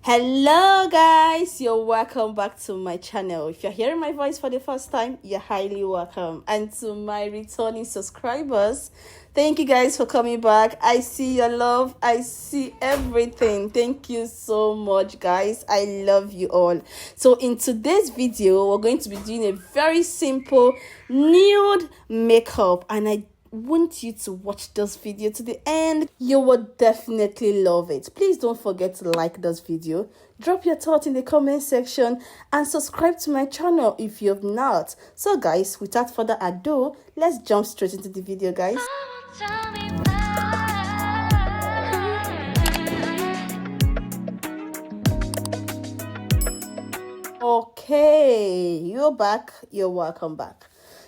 Hello guys, you're welcome back to my channel. If you're hearing my voice for the first time, you're highly welcome. And to my returning subscribers, thank you guys for coming back. I see your love, I see everything. Thank you so much guys, I love you all. So in today's video, we're going to be doing a very simple nude makeup, and I want you to watch this video to the end. You will definitely love it. Please don't forget to like this video, drop your thoughts in the comment section, and subscribe to my channel if you have not. So guys, without further ado, let's jump straight into the video guys. Okay, you're back, you're welcome back.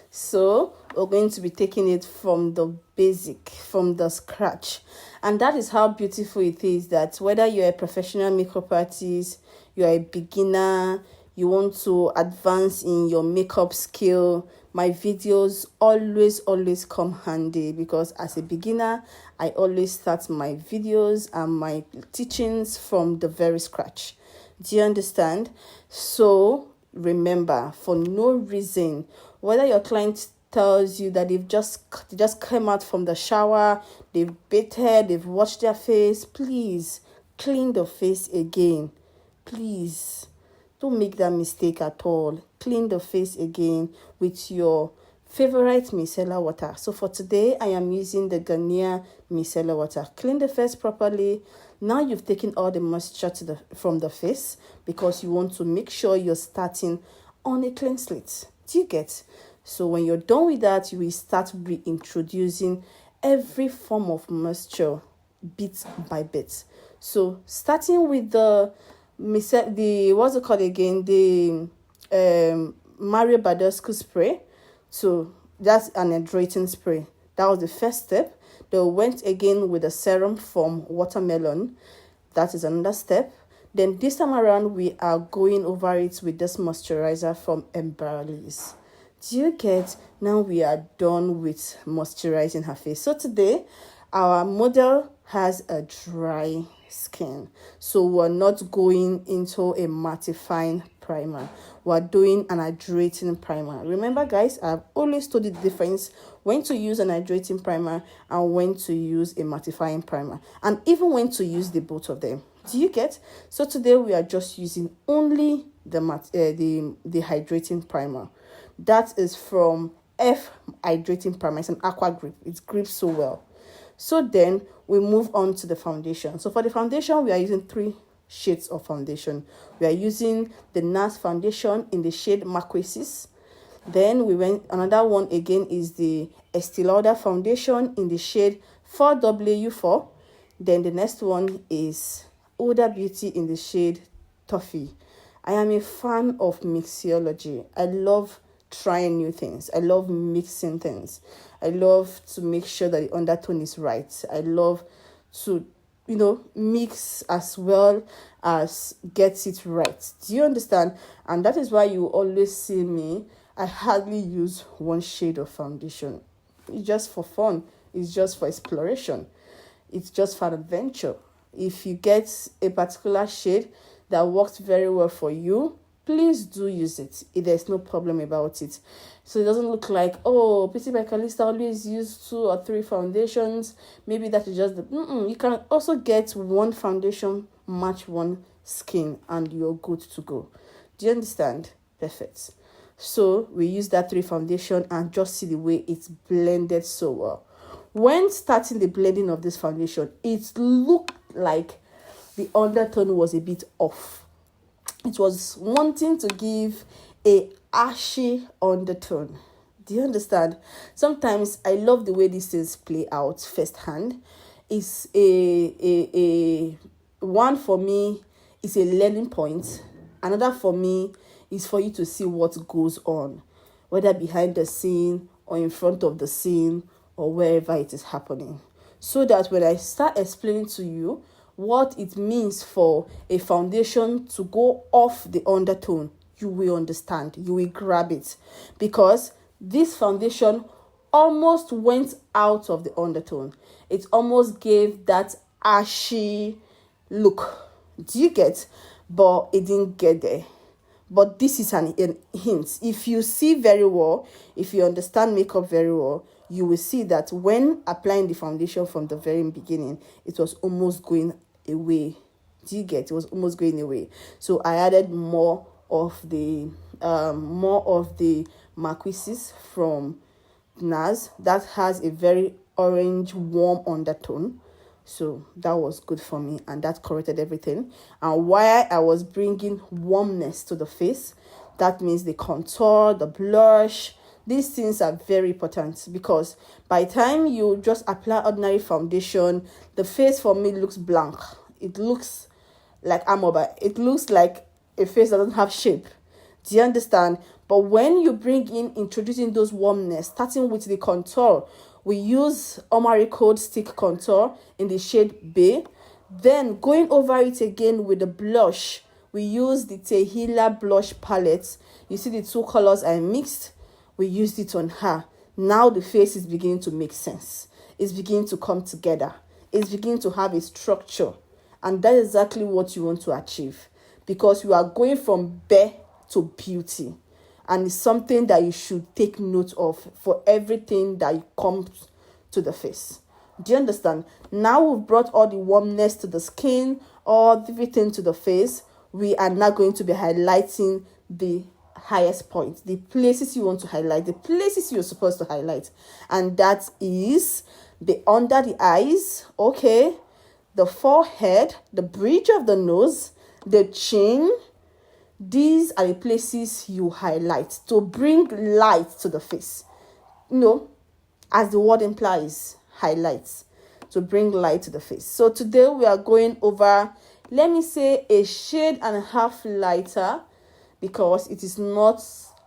So we're going to be taking it from the basic, from the scratch. And that is how beautiful it is, that whether you're a professional makeup artist, you're a beginner, you want to advance in your makeup skill, my videos always come handy, because as a beginner, I always start my videos and my teachings from the very scratch. Do you understand? So remember, for no reason, whether your client tells you that they just came out from the shower, they've bathed, they've washed their face, please clean the face again. Please don't make that mistake at all. Clean the face again with your favorite micellar water. So for today, I am using the Garnier micellar water. Clean the face properly. Now you've taken all the moisture from the face, because you want to make sure you're starting on a clean slate. Do you get? So when you're done with that, you will start reintroducing every form of moisture bit by bit. So starting with the what's it called again? The Mario Badescu spray. So that's an hydrating spray. That was the first step. They went again with a serum from watermelon. That is another step. Then this time around, we are going over it with this moisturizer from Embryolisse. Do you get? Now we are done with moisturizing her face. So today, our model has a dry skin. So we're not going into a mattifying primer. We're doing an hydrating primer. Remember guys, I've always told you the difference when to use an hydrating primer and when to use a mattifying primer, and even when to use the both of them. Do you get? So today we are just using only the hydrating primer. That is from F Hydrating Primer. It's an aqua grip. It grips so well. So then we move on to the foundation. So for the foundation, we are using 3 shades of foundation. We are using the NARS foundation in the shade Marquesas. Then we went, another one again is the Estee Lauder foundation in the shade 4W4. Then the next one is Huda Beauty in the shade Toffee. I am a fan of mixology. I love trying new things. I love mixing things. I love to make sure that the undertone is right. I love to, mix as well as get it right. Do you understand? And that is why you always see me, I hardly use one shade of foundation. It's just for fun. It's just for exploration. It's just for adventure. If you get a particular shade that works very well for you, please do use it. There's no problem about it. So it doesn't look like, oh, Pretty by Calista always use 2 or 3 foundations. Maybe that is just the... You can also get one foundation, match one skin, and you're good to go. Do you understand? Perfect. So we use that 3 foundation and just see the way it's blended so well. When starting the blending of this foundation, it looked like the undertone was a bit off. It was wanting to give a ashy undertone. Do you understand? Sometimes I love the way these things play out firsthand. It's a one for me is a learning point. Another for me is for you to see what goes on, whether behind the scene or in front of the scene or wherever it is happening. So that when I start explaining to you what it means for a foundation to go off the undertone, you will understand, you will grab it, because this foundation almost went out of the undertone. It almost gave that ashy look. Do you get? But it didn't get there. But this is an hint. If you see very well, if you understand makeup very well, you will see that when applying the foundation from the very beginning, it was almost going away. Do you get? It was almost going away. So I added more of the Marquises from NARS that has a very orange warm undertone. So that was good for me, and that corrected everything. And while I was bringing warmness to the face, that means the contour, the blush, these things are very important, because by the time you just apply ordinary foundation, the face for me looks blank. It looks like amobile. It looks like a face that doesn't have shape. Do you understand? But when you bring in introducing those warmness, starting with the contour, we use Omari Code Stick Contour in the shade Bay. Then going over it again with the blush, we use the Tehila blush palette. You see the two colors I mixed? We used it on her. Now the face is beginning to make sense. It's beginning to come together. It's beginning to have a structure. And that is exactly what you want to achieve. Because you are going from bare to beauty. And it's something that you should take note of for everything that comes to the face. Do you understand? Now we've brought all the warmness to the skin, all everything to the face. We are now going to be highlighting the highest point, the places you want to highlight, the places you're supposed to highlight. And that is the under the eyes, okay, the forehead, the bridge of the nose, the chin. These are the places you highlight to bring light to the face. As the word implies, highlights, to bring light to the face. So today we are going over, let me say, a shade and a half lighter, because it is not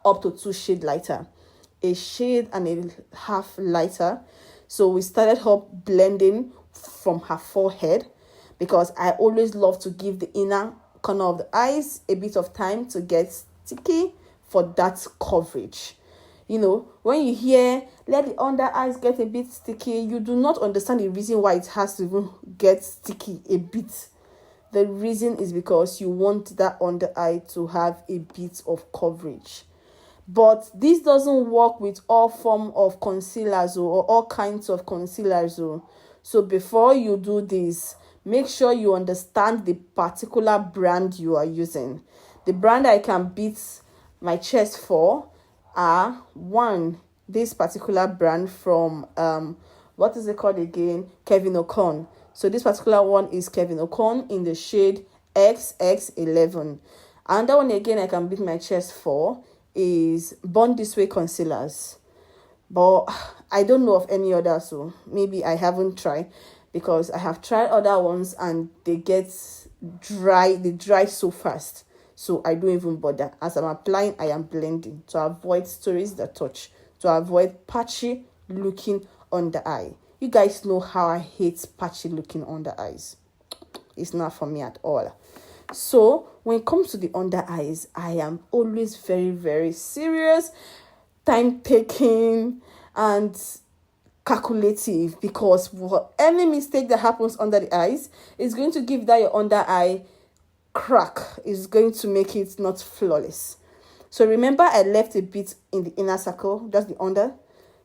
up to 2 shades lighter. A shade and a half lighter. So we started up blending from her forehead, because I always love to give the inner corner of the eyes a bit of time to get sticky for that coverage. When you hear let the under eyes get a bit sticky, you do not understand the reason why it has to even get sticky a bit. The reason is because you want that under eye to have a bit of coverage. But this doesn't work with all form of concealers or all kinds of concealers. So before you do this, make sure you understand the particular brand you are using. The brand I can beat my chest for are this particular brand from what is it called again? Kevyn Aucoin. So this particular one is Kevyn Aucoin in the shade XX11. Another one again I can beat my chest for is Born This Way concealers. But I don't know of any others, so maybe I haven't tried, because I have tried other ones and they get dry. They dry so fast. So I don't even bother. As I'm applying, I am blending to avoid stories that touch, to avoid patchy looking on the eye. You guys know how I hate patchy looking on the eyes. It's not for me at all. So when it comes to the under eyes, I am always very, very serious, time taking, and calculative, because for any mistake that happens under the eyes is going to give that your under eye crack, is going to make it not flawless. So remember, I left a bit in the inner circle, just the under,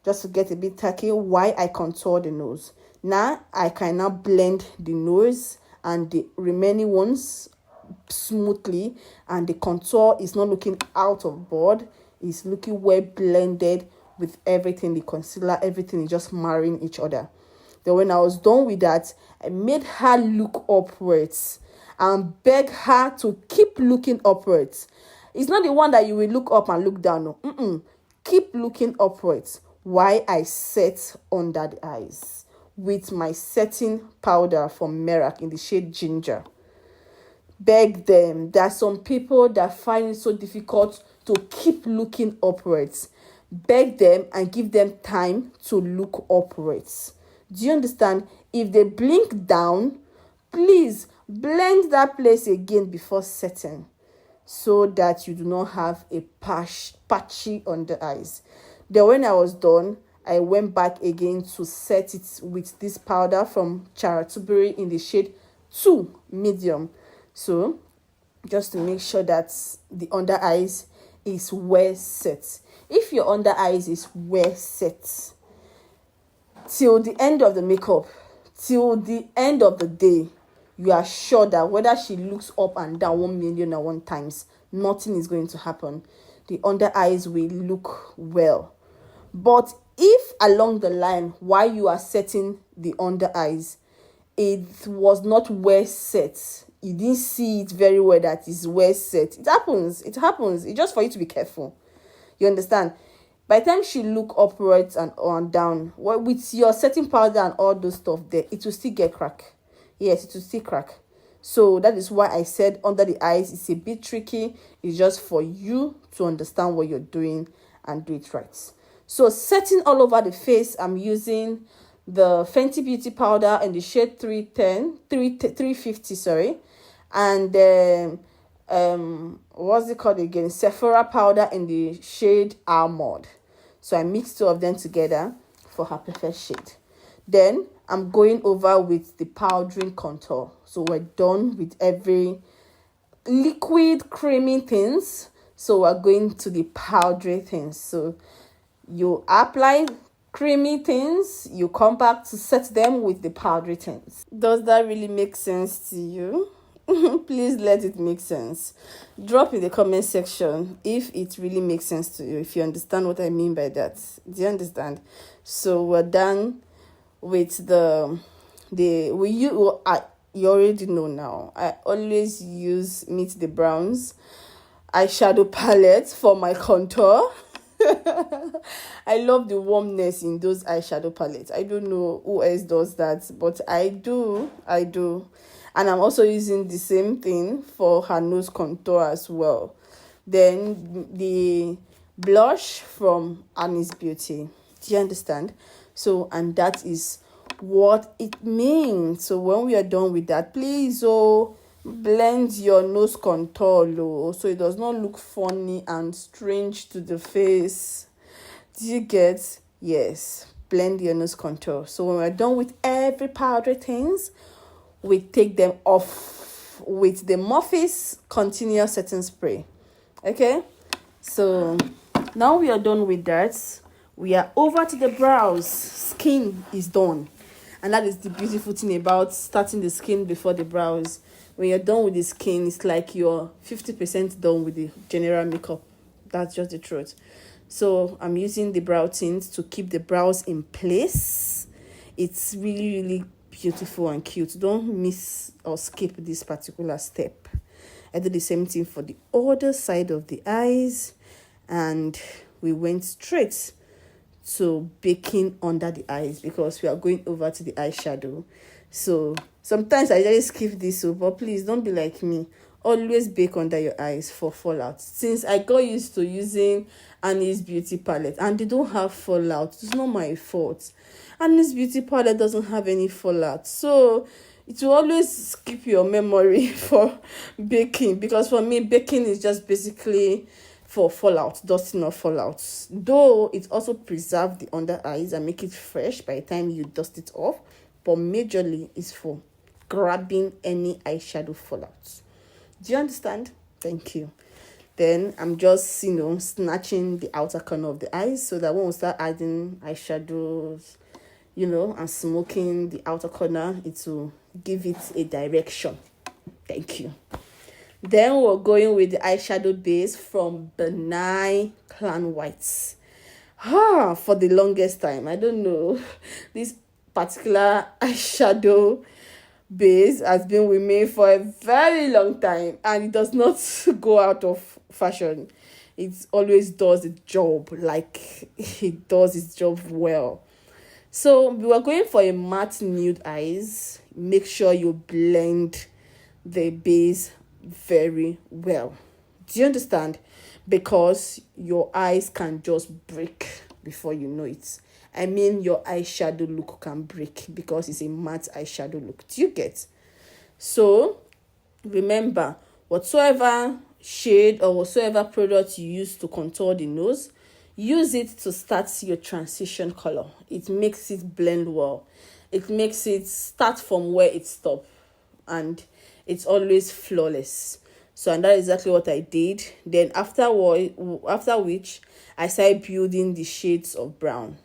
just to get a bit tacky while I contour the nose. Now I can now blend the nose and the remaining ones smoothly, and the contour is not looking out of board. It's looking well blended with everything, the concealer, everything is just marrying each other. Then when I was done with that, I made her look upwards and beg her to keep looking upwards. It's not the one that you will look up and look down. No. Keep looking upwards while I set under the eyes with my setting powder from Merak in the shade Ginger. Beg them. There are some people that find it so difficult to keep looking upwards. Beg them and give them time to look upwards. Do you understand? If they blink down, please blend that place again before setting, so that you do not have a patchy under eyes. Then when I was done, I went back again to set it with this powder from Charatuberi in the shade 2 medium. So just to make sure that the under eyes is well set. If your under eyes is well set till the end of the makeup, till the end of the day, you are sure that whether she looks up and down 1,000,001 times, nothing is going to happen. The under eyes will look well. But if along the line, while you are setting the under eyes, it was not well set, you didn't see it very well that is well set, it happens. It's just for you to be careful. You understand? By the time she look upwards and on down, with your setting powder and all those stuff there, it will still get crack. Yes, it will still crack. So that is why I said under the eyes it's a bit tricky. It's just for you to understand what you're doing and do it right. So setting all over the face, I'm using the Fenty Beauty powder in the shade 350, sorry. And then what's it called again? Sephora powder in the shade Almond. So I mixed two of them together for her perfect shade. Then I'm going over with the powdering contour. So we're done with every liquid creamy things. So we're going to the powdery things. So you apply creamy things, you come back to set them with the powdery things. Does that really make sense to you? Please let it make sense. Drop in the comment section if it really makes sense to you, if you understand what I mean by that. Do you understand? So we're done with you already know now. I always use Meet the Browns eyeshadow palette for my contour. I love the warmness in those eyeshadow palettes. I don't know who else does that, but I do. And I'm also using the same thing for her nose contour as well. Then the blush from Annie's Beauty. Do you understand? So, and that is what it means. So when we are done with that, please blend your nose contour low so it does not look funny and strange to the face. Do you get? Yes, blend your nose contour. So when we're done with every powder things, we take them off with the Morphe's Continuous Setting Spray. Okay, so now we are done with that. We are over to the brows. Skin is done. And that is the beautiful thing about starting the skin before the brows. When you're done with the skin, it's like you're 50% done with the general makeup. That's just the truth. So I'm using the brow tint to keep the brows in place. It's really, really beautiful and cute. Don't miss or skip this particular step. I did the same thing for the other side of the eyes, and we went straight to baking under the eyes because we are going over to the eyeshadow. So sometimes I just skip this, but please don't be like me. Always bake under your eyes for fallout. Since I got used to using Annie's Beauty palette and they don't have fallout, it's not my fault. Annie's Beauty palette doesn't have any fallout, so it will always skip your memory for baking, because for me baking is just basically for fallout, dusting off fallouts. Though it also preserves the under eyes and make it fresh by the time you dust it off, but majorly it's for grabbing any eyeshadow fallouts. Do you understand? Thank you. Then I'm just, snatching the outer corner of the eyes so that when we start adding eyeshadows, and smoking the outer corner, it will give it a direction. Thank you. Then we're going with the eyeshadow base from Benign Clan Whites. For the longest time, I don't know, this particular eyeshadow base has been with me for a very long time and it does not go out of fashion. It always does its job, like it does its job well. So we were going for a matte nude eyes. Make sure you blend the base very well. Do you understand? Because your eyes can just break before you know it. I mean, your eyeshadow look can break because it's a matte eyeshadow look. Do you get? So remember, whatsoever shade or whatsoever product you use to contour the nose, use it to start your transition color. It makes it blend well. It makes it start from where it stops. And it's always flawless. So, and that is exactly what I did. Then after which I started building the shades of brown.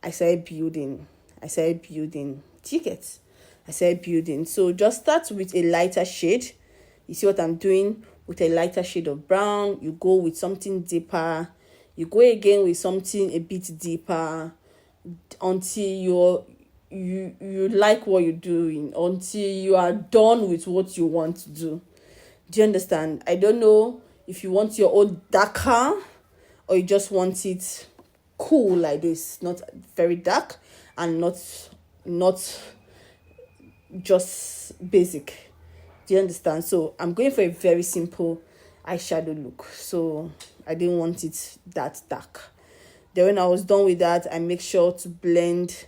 I started building. Do you get? I started building. So just start with a lighter shade. You see what I'm doing? With a lighter shade of brown, you go with something deeper. You go again with something a bit deeper until you like what you're doing, until you are done with what you want to do. Do you understand? I don't know if you want your own darker or you just want it cool like this, not very dark and not just basic. Do you understand? So I'm going for a very simple eyeshadow look. So I didn't want it that dark. Then when I was done with that, I make sure to blend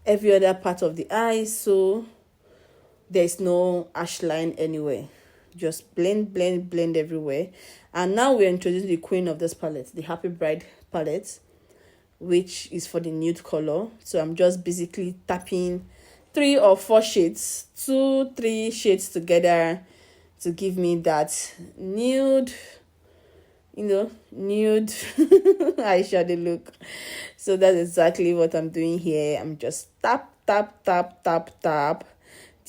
every other part of the eye so there's no ash line anywhere. Just blend everywhere. And now we're introducing the queen of this palette, the Happy Bride palette, which is for the nude color. So I'm just basically tapping 3 or 4 shades, 2-3 shades together to give me that nude eyeshadow look. So that's exactly what I'm doing here. I'm just tap. Do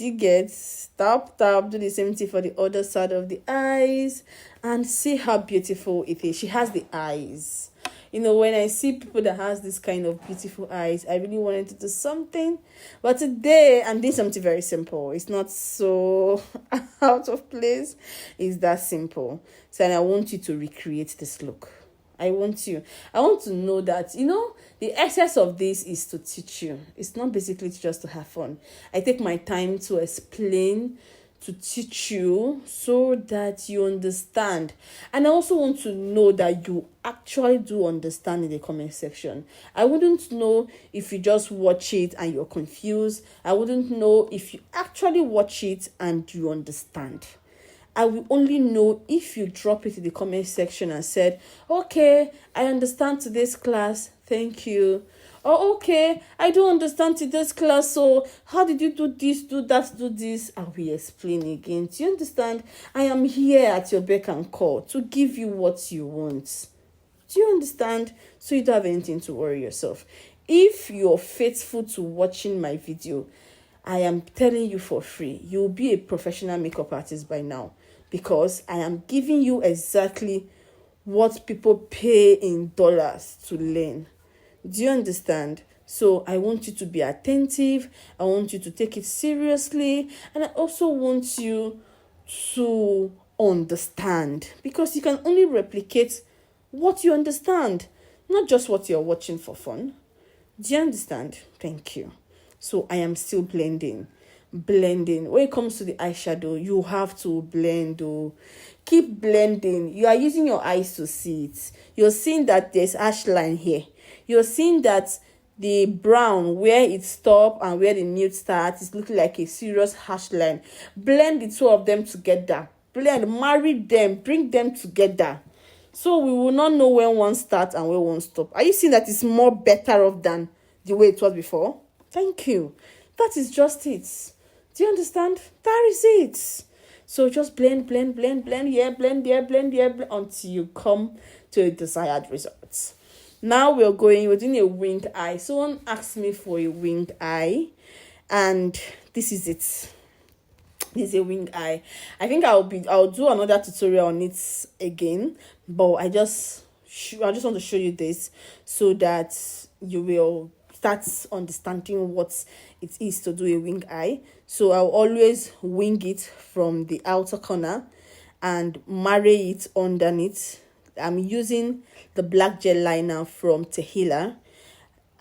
you get? Tap. Do the same thing for the other side of the eyes and see how beautiful it is. She has the eyes. When I see people that has this kind of beautiful eyes, I really wanted to do something. But today, I'm doing something very simple. It's not so out of place. It's that simple. So, and I want you to recreate this look. I want to know that, the essence of this is to teach you. It's not basically just to have fun. I take my time to explain, to teach you so that you understand. And I also want to know that you actually do understand in the comment section. I wouldn't know if you just watch it and you're confused. I wouldn't know if you actually watch it and you understand. I will only know if you drop it in the comment section and said, okay, I understand today's class, thank you. Or okay, I don't understand today's class, so how did you do this, do that, do this? I will explain again. Do you understand? I am here at your beck and call to give you what you want. Do you understand? So you don't have anything to worry yourself. If you're faithful to watching my video, I am telling you for free, you'll be a professional makeup artist by now, because I am giving you exactly what people pay in dollars to learn. Do you understand? So I want you to be attentive. I want you to take it seriously. And I also want you to understand, because you can only replicate what you understand, not just what you're watching for fun. Do you understand? Thank you. So I am still blending. When it comes to the eyeshadow, you have to blend. Keep blending. You are using your eyes to see it. You're seeing that there's ash line here. You're seeing that the brown, where it stops and where the nude starts, is looking like a serious hash line. Blend the two of them together. Blend, marry them, bring them together. So we will not know when one starts and when one stops. Are you seeing that it's more better off than the way it was before? Thank you. That is just it. Do you understand? That is it. So just blend here, blend there, until you come to a desired result. Now we're doing a winged eye. Someone asked me for a winged eye, and this is it. This is a winged eye. I think I'll do another tutorial on it again, but I just want to show you this so that you will start understanding what it is to do a winged eye. So I'll always wing it from the outer corner and marry it underneath. I'm using the black gel liner from Tehila.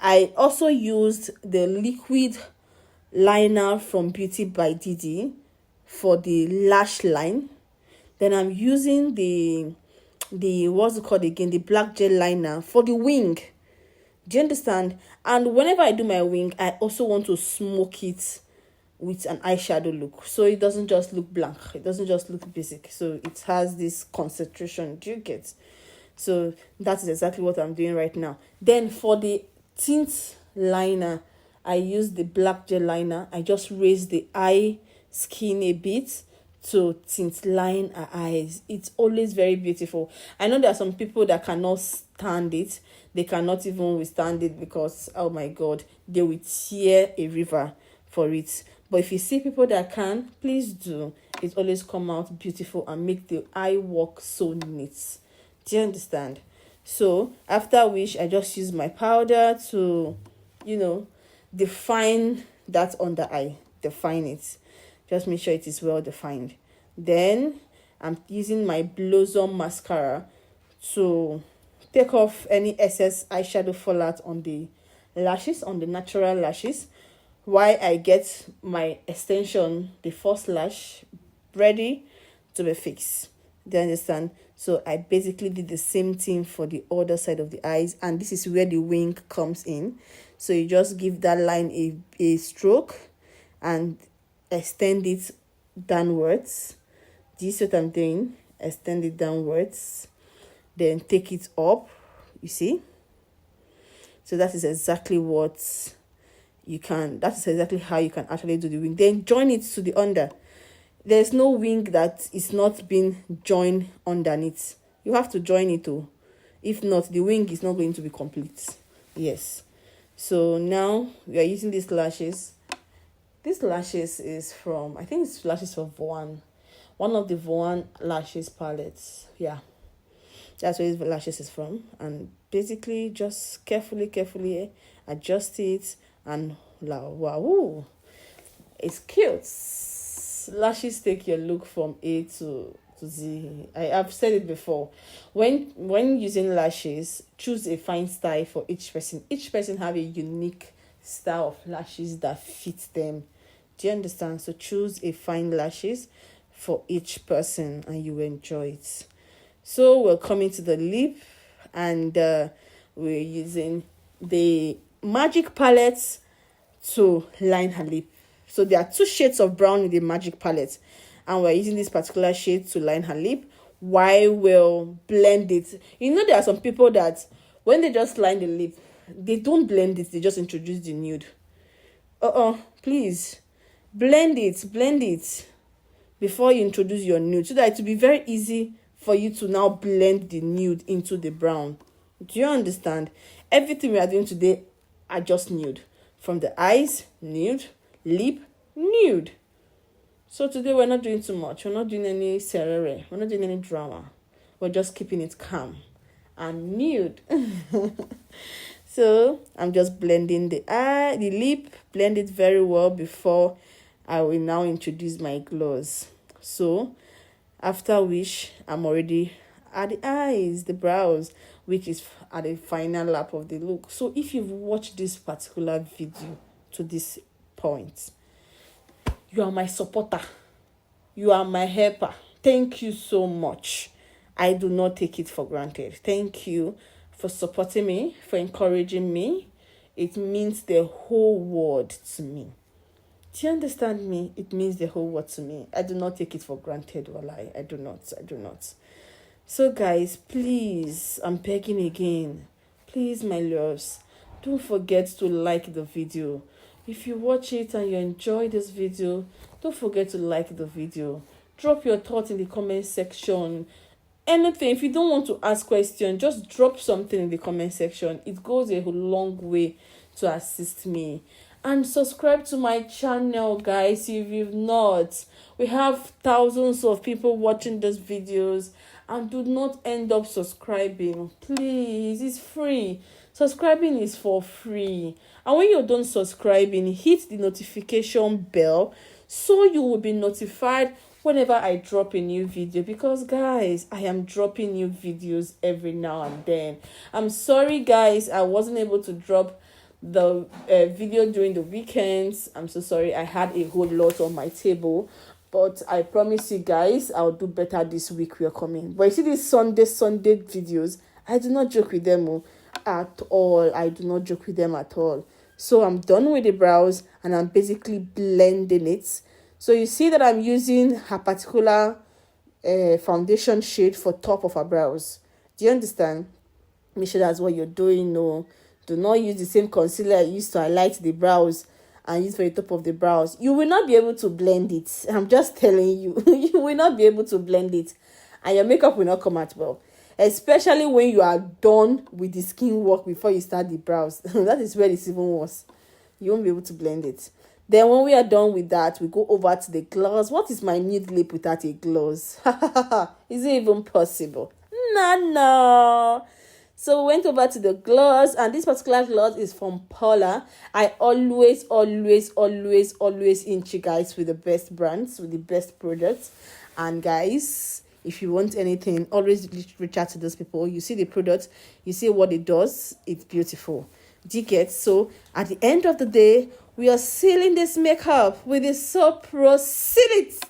I also used the liquid liner from Beauty by Didi for the lash line. Then I'm using the what's it called again, the black gel liner for the wing. Do you understand? And whenever I do my wing, I also want to smoke it with an eyeshadow look, so it doesn't just look blank, it doesn't just look basic, so it has this concentration. Do you get? So that is exactly what I'm doing right now. Then for the tint liner, I use the black gel liner. I just raise the eye skin a bit to tint line her eyes. It's always very beautiful. I know there are some people that cannot stand it. They cannot even withstand it because, oh my God, they will tear a river for it. But if you see people that can, please do. It always come out beautiful and make the eye work so neat. Do you understand? So after which I just use my powder to, define that under eye. Define it. Just make sure it is well defined. Then I'm using my Blossom mascara to take off any excess eyeshadow fallout on the lashes, on the natural lashes, while I get my extension, the first lash, ready to be fixed. Do you understand? So I basically did the same thing for the other side of the eyes, and this is where the wing comes in. So you just give that line a stroke and extend it downwards. This is what I'm doing. Extend it downwards, then take it up. You see? So that is exactly what you can, that is exactly how you can actually do the wing. Then join it to the under. There's no wing that is not being joined underneath. You have to join it too. If not, the wing is not going to be complete. Yes. So now we are using these lashes. These lashes is from, I think it's lashes from Voan. One of the Voan lashes palettes. Yeah. That's where these lashes is from. And basically just carefully adjust it. And wow, it's cute. Lashes take your look from A to Z. I've said it before. When using lashes, choose a fine style for each person. Each person have a unique style of lashes that fits them. Do you understand? So choose a fine lashes for each person and you will enjoy it. So we're coming to the lip, and we're using the Magic palette to line her lip. So there are 2 shades of brown in the Magic palette, and we're using this particular shade to line her lip while we'll blend it. There are some people that when they just line the lip, they don't blend it, they just introduce the nude. Please blend it before you introduce your nude, so that it will be very easy for you to now blend the nude into the brown. Do you understand? Everything we are doing today are just nude. From the eyes, nude, lip, nude. So today we're not doing too much. We're not doing any serere. We're not doing any drama. We're just keeping it calm and nude. So I'm just blending the lip, blend it very well before I will now introduce my gloss. So after which I'm already at the eyes, the brows, which is at the final lap of the look. So if you've watched this particular video to this point, you are my supporter. You are my helper. Thank you so much. I do not take it for granted. Thank you for supporting me, for encouraging me. It means the whole world to me. Do you understand me? It means the whole world to me. I do not take it for granted, Walai. I do not. So guys, please, I'm begging again. Please, my loves, don't forget to like the video. If you watch it and you enjoy this video, don't forget to like the video. Drop your thoughts in the comment section. Anything. If you don't want to ask questions, just drop something in the comment section. It goes a long way to assist me. And subscribe to my channel, guys, if you've not. We have thousands of people watching these videos, and do not end up subscribing. Please, it's free. Subscribing is for free. And when you're done subscribing, hit the notification bell so you will be notified whenever I drop a new video, because guys, I am dropping new videos every now and then. I'm sorry guys, I wasn't able to drop the video during the weekends. I'm so sorry. I had a whole lot on my table, but I promise you guys I'll do better this week. We are coming. But you see these Sunday videos, I do not joke with them at all. I do not joke with them at all. So I'm done with the brows and I'm basically blending it. So you see that I'm using her particular foundation shade for top of her brows. Do you understand? Make sure that's what you're doing. No, do not use the same concealer I used to highlight the brows and use for the top of the brows, you will not be able to blend it. I'm just telling you. You will not be able to blend it, and your makeup will not come out well, especially when you are done with the skin work before you start the brows. That is where it's even worse. You won't be able to blend it. Then when we are done with that, we go over to the gloss. What is my nude lip without a gloss? Is it even possible? No. So we went over to the gloss, and this particular gloss is from Paula. I always inch you guys with the best brands, with the best products. And guys, if you want anything, always reach out to those people. You see the product, you see what it does, it's beautiful. Do you get? So at the end of the day, we are sealing this makeup with the So Pro Seal It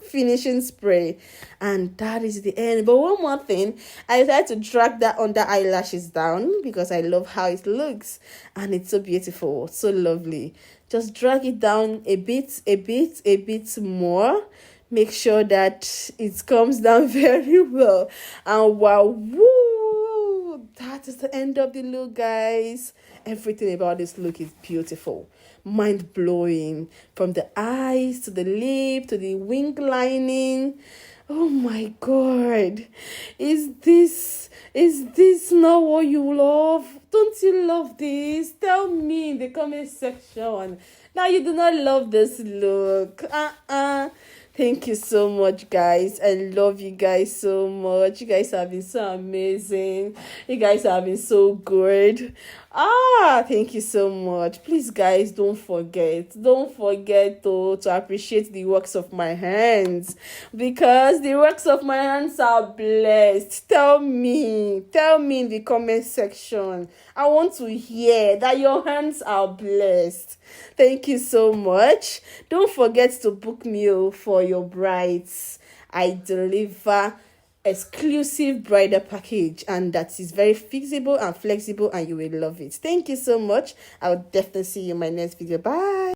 finishing spray, and that is the end. But one more thing, I decided to drag that under eyelashes down because I love how it looks, and it's so beautiful, so lovely. Just drag it down a bit more. Make sure that it comes down very well, and wow, woo, that is the end of the look, guys. Everything about this look is beautiful, mind-blowing, from the eyes to the lip to the wing lining. Oh my god, is this not what you love? Don't you love this? Tell me in the comment section now you do not love this look. Thank you so much, guys. I love you guys so much. You guys have been so amazing. You guys have been so good. Thank you so much. Please, guys, don't forget to appreciate the works of my hands, because the works of my hands are blessed. Tell me in the comment section. I want to hear that your hands are blessed. Thank you so much. Don't forget to book me for your brides. I deliver exclusive bridal package, and that is very feasible and flexible, and you will love it. Thank you so much. I'll definitely see you in my next video. Bye.